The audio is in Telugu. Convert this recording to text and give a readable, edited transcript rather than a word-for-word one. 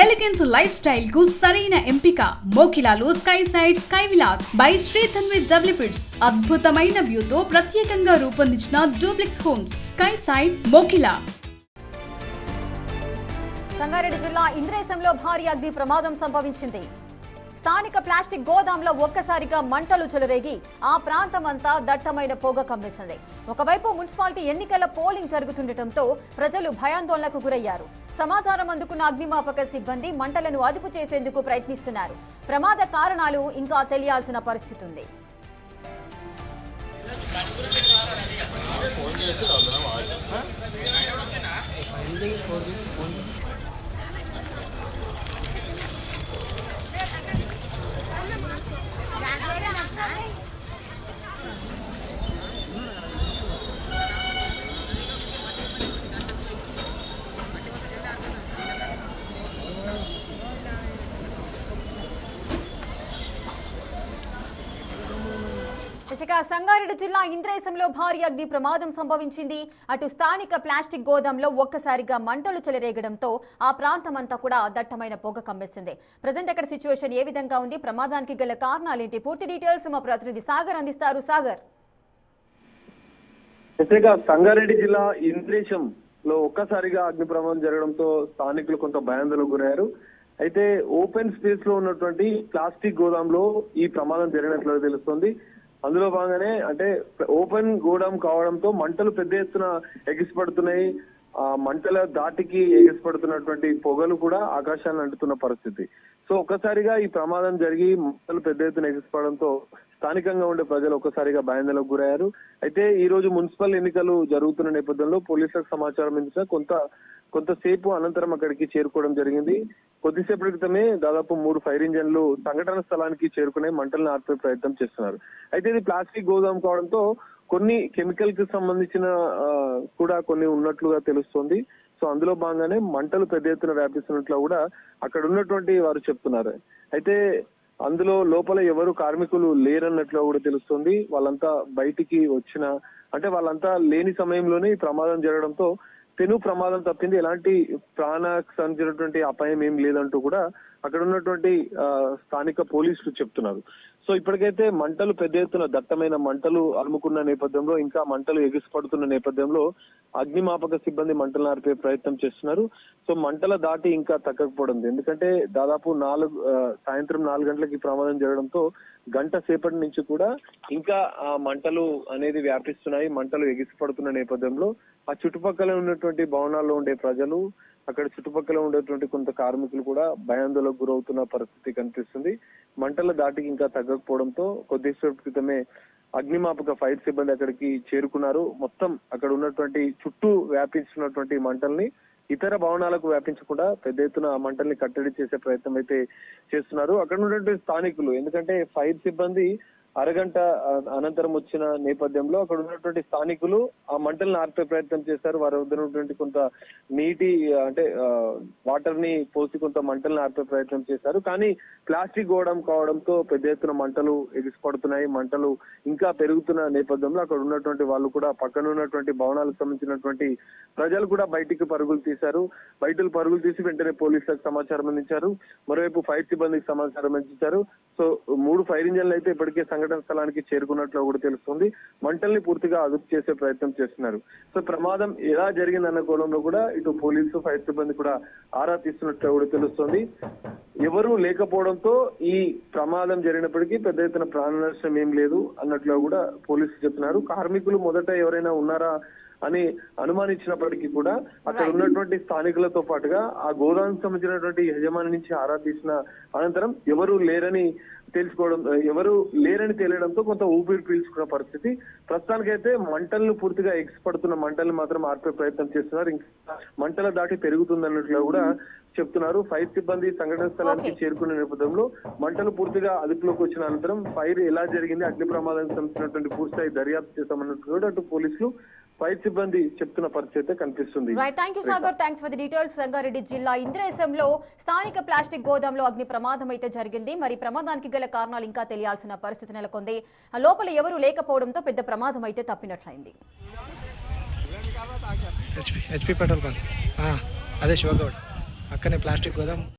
ఎలిగెన్స్ లైఫ్ స్టైల్ కు సరైన ఎంపిక మోకిలాలో sky side sky villas by Sri Tanvi developers. అద్భుతమైన వ్యూతో ప్రత్యేకంగా రూపొందించిన duplex homes sky side Mokila. Sangareddy జిల్లా ఇంద్రేశంలో భారీ అగ్ని ప్రమాదం సంభవించింది. స్థానిక ప్లాస్టిక్ గోదాంలో ఒక్కసారిగా మంటలు చెలరేగి ఆ ప్రాంతమంతా దట్టమైన పొగ కమ్మేసింది. ఒకవైపు మున్సిపాలిటీ ఎన్నికల పోలింగ్ జరుగుతుండటంతో ప్రజలు భయాందోళనకు గురయ్యారు. సమాచారం అందుకున్న అగ్నిమాపక సిబ్బంది మంటలను అదుపు చేసేందుకు ప్రయత్నిస్తున్నారు. ప్రమాద కారణాలు ఇంకా తెలియాల్సిన పరిస్థితి ఉంది. సంగారెడ్డి జిల్లా ఇంద్రేశంలో భారీ అగ్ని ప్రమాదం సంభవించింది. అటు స్థానిక ప్లాస్టిక్ గోదాంలో ఒక్కసారిగా మంటలు చెలరేగడంతో ఆ ప్రాంతమంతా కూడా దట్టమైన పొగ కమ్మేసింది. ప్రజెంట్ అక్కడ సిచ్యువేషన్ ఏ విధంగా ఉంది, ప్రమాదానికి గల కారణాలేంటి, పూర్తి డీటెయిల్స్ మా ప్రతినిధి సాగర్ అందిస్తారు. సాగర్, సంగారెడ్డి జిల్లా ఇంద్రేశంలో ఒక్కసారిగా అగ్ని ప్రమాదం జరగడంతో స్థానికులు కొంత భయాందోళనకు గురయ్యారు. అయితే ఓపెన్ స్పేస్ లో ఉన్నటువంటి ప్లాస్టిక్ గోదాంలో ఈ ప్రమాదం జరిగినట్లు తెలుస్తోంది. అందులో భాగంగానే అంటే ఓపెన్ గోడాం కావడంతో మంటలు పెద్ద ఎత్తున ఎగిసిపడుతున్నాయి. ఆ మంటల దాటికి ఎగిసిపడుతున్నటువంటి పొగలు కూడా ఆకాశాన్ని అంటుతున్న పరిస్థితి. సో ఒక్కసారిగా ఈ ప్రమాదం జరిగి మంటలు పెద్ద ఎత్తున ఎగిసిపడడంతో స్థానికంగా ఉండే ప్రజలు ఒక్కసారిగా భయాందోళనకు గురయ్యారు. అయితే ఈ రోజు మున్సిపల్ ఎన్నికలు జరుగుతున్న నేపథ్యంలో పోలీసులకు సమాచారం ఇచ్చిన కొంతసేపు అనంతరం అక్కడికి చేరుకోవడం జరిగింది. కొద్దిసేపటి క్రితమే దాదాపు 3 ఫైర్ ఇంజన్లు సంఘటన స్థలానికి చేరుకునే మంటలను ఆర్పే ప్రయత్నం చేస్తున్నారు. అయితే ఇది ప్లాస్టిక్ గోదాం కావడంతో కొన్ని కెమికల్ కి సంబంధించిన కూడా కొన్ని ఉన్నట్లుగా తెలుస్తోంది. సో అందులో భాగంగానే మంటలు పెద్ద ఎత్తున వ్యాపిస్తున్నట్లు కూడా అక్కడ ఉన్నటువంటి వారు చెప్తున్నారు. అయితే అందులో లోపల ఎవరు కార్మికులు లేరన్నట్లు కూడా తెలుస్తుంది. వాళ్ళంతా బయటికి వాళ్ళంతా లేని సమయంలోనే ఈ ప్రమాదం జరగడంతో పెను ప్రమాదం తప్పింది, ఎలాంటి ప్రాణానికి సంబంధించినటువంటి అపాయం ఏం లేదంటూ కూడా అక్కడ ఉన్నటువంటి స్థానిక పోలీసులు చెప్తున్నారు. సో ఇప్పటికైతే మంటలు పెద్ద ఎత్తున దట్టమైన మంటలు అలుముకున్న నేపథ్యంలో, ఇంకా మంటలు ఎగిసిపడుతున్న నేపథ్యంలో అగ్నిమాపక సిబ్బంది మంటలను ఆర్పే ప్రయత్నం చేస్తున్నారు. సో మంటల దాటి ఇంకా తగ్గకపోవడం, ఎందుకంటే దాదాపు సాయంత్రం 4 గంటలకి ప్రమాదం జరగడంతో గంట సేపటి నుంచి కూడా ఇంకా ఆ మంటలు అనేది వ్యాపిస్తున్నాయి. మంటలు ఎగిసిపడుతున్న నేపథ్యంలో ఆ చుట్టుపక్కల ఉన్నటువంటి భవనాల్లో ఉండే ప్రజలు, అక్కడ చుట్టుపక్కల ఉండేటువంటి కొంత కార్మికులు కూడా భయాందోళనకు గురవుతున్న పరిస్థితి కనిపిస్తుంది. మంటల దాటికి ఇంకా తగ్గకపోవడంతో కొద్దిసేపు క్రితమే అగ్నిమాపక ఫైర్ సిబ్బంది అక్కడికి చేరుకున్నారు. మొత్తం అక్కడ ఉన్నటువంటి చుట్టూ వ్యాపించినటువంటి మంటల్ని ఇతర భవనాలకు వ్యాపించకుండా పెద్ద ఎత్తున మంటల్ని కట్టడి చేసే ప్రయత్నం అయితే చేస్తున్నారు అక్కడ ఉన్నటువంటి స్థానికులు. ఎందుకంటే ఫైర్ సిబ్బంది అరగంట అనంతరం వచ్చిన నేపథ్యంలో అక్కడ ఉన్నటువంటి స్థానికులు ఆ మంటలను ఆర్పే ప్రయత్నం చేశారు. వారి వద్ద ఉన్నటువంటి కొంత నీటి వాటర్ ని పోసి కొంత మంటలను ఆర్పే ప్రయత్నం చేశారు. కానీ ప్లాస్టిక్ గోడం కావడంతో పెద్ద ఎత్తున మంటలు ఎగిసిపడుతున్నాయి. మంటలు ఇంకా పెరుగుతున్న నేపథ్యంలో అక్కడ ఉన్నటువంటి వాళ్ళు కూడా పక్కన ఉన్నటువంటి భవనాలకు సంబంధించినటువంటి ప్రజలు కూడా బయటికి పరుగులు తీశారు. పరుగులు తీసి వెంటనే పోలీసులకు సమాచారం అందించారు. మరోవైపు ఫైర్ సిబ్బందికి సమాచారం అందించారు. సో 3 ఫైర్ ఇంజన్లు అయితే ఇప్పటికే సంఘటన స్థలానికి చేరుకున్నట్లు కూడా తెలుస్తుంది. మంటల్ని పూర్తిగా అదుపు చేసే ప్రయత్నం చేస్తున్నారు. సో ప్రమాదం ఎలా జరిగిందన్న కోణంలో కూడా ఇటు పోలీసు ఫైర్ సిబ్బంది కూడా ఆరా తీస్తున్నట్లు కూడా తెలుస్తుంది. ఎవరు లేకపోవడంతో ఈ ప్రమాదం జరిగినప్పటికీ పెద్ద ఎత్తున ప్రాణ నష్టం ఏం లేదు అన్నట్లు కూడా పోలీసులు చెప్తున్నారు. కార్మికులు మొదట ఎవరైనా ఉన్నారా అని అనుమానించినప్పటికీ కూడా అక్కడ ఉన్నటువంటి స్థానికులతో పాటుగా ఆ గోదానికి సంబంధించినటువంటి యజమాని నుంచి ఆరా తీసిన అనంతరం ఎవరు లేరని తేలడంతో కొంత ఊపిరి పీల్చుకున్న పరిస్థితి. ప్రస్తుతానికైతే మంటలను పూర్తిగా ఎగిసిపడుతున్న మంటల్ని మాత్రం ఆర్పే ప్రయత్నం చేస్తున్నారు. ఇంకా మంటల దాటి పెరుగుతుందన్నట్లు కూడా చెప్తున్నారు. ఫైర్ సిబ్బంది సంఘటన స్థలానికి చేరుకున్న నేపథ్యంలో మంటలు పూర్తిగా అదుపులోకి వచ్చిన అనంతరం ఫైర్ ఎలా జరిగింది, అగ్ని ప్రమాదానికి సంబంధించినటువంటి పూర్తిస్థాయి దర్యాప్తు చేస్తామన్నట్టు కూడా అటు పోలీసులు ఫైర్ సిబ్బంది చెప్తున్న పరిస్థితి కనిపిస్తుంది. Thank you Sagar, thanks for the details. Sangareddy జిల్లా ఇంద్రేశంలో స్థానిక ప్లాస్టిక్ గోదాంలో అగ్ని ప్రమాదం అయితే జరిగింది. మరి ప్రమాదానికి గల కారణాలు ఇంకా తెలియాల్సిన పరిస్థితి నెలకొంది. లోపల ఎవరు లేకపోవడంతో పెద్ద ప్రమాదం అయితే తప్పినట్లయింది. హెచ్పి పెట్రోల్ బంక్ అదే శివగౌడ్ అక్కనే ప్లాస్టిక్ గోదాం